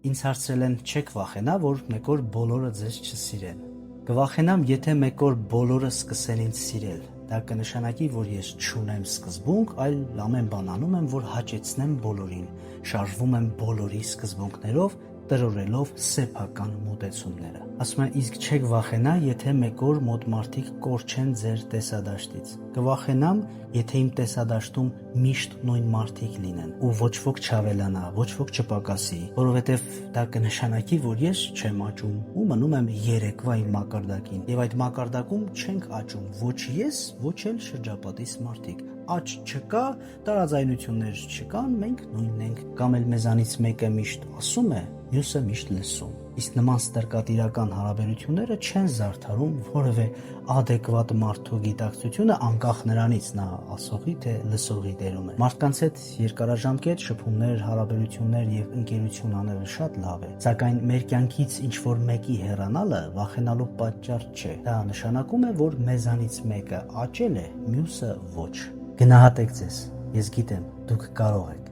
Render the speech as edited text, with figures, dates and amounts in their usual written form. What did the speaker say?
Ինձ հարցրել են չեք վախենա, որ մեկ օր բոլորը ձեզ չսիրեն։ Կվախենամ, եթե մեկ օր բոլորը սկսեն ինձ սիրել։ Դա կնշանակի, որ ես չունեմ սկզբունք, այլ ամեն բան անում եմ, որ հաճեցնեմ բոլորին, շարժվում եմ բոլորի սկզբունքներով, տրորելով սեփական մոտեցումները։ Ասում են, իսկ չեք վախենա, եթե մեկ օր մոտ մարդիկ կորչեն ձեր տեսադաշտից։ Կվախենամ, եթե իմ տեսադաշտում միշտ նույն մարդիկ լինեն ու ոչ ոք չավելանա, ոչ ոք չպակասի, որովհետև դա կնշանակի, որ ես չեմ աճում ու մնում եմ երեկվա իմ մակարդակին, եւ այդ մակարդակում չենք աճում ոչ ես, ոչ էլ շրջապատիս մարդիկ։ Աճ չկա, տարաձայնություններ չկան, մենք նույնն ենք, կամ էլ մեզանից մեկը միշտ ասում է, մյուսը միշտ լսում։ Իսկ նման ստրկատիրական հարաբերությունները չեն զարդարում որևէ adekvat մարդու գիտակցությունը, անկախ նրանից նա ասողի թե լսողի դերում է։ Մարդկանց հետ երկարաժամկետ շփումներ, հարաբերություններ եւ ընկերություն անելը շատ լավ է, սակայն մեր կյանքից ինչ-որ մեկի հեռանալը վախենալու պատճառ չէ։ Դա նշանակում է, որ մեզանից մեկը աճել է, մյուսը ոչ։ Գնահատեք ձեզ։ Ես գիտեմ, դուք կարող եք։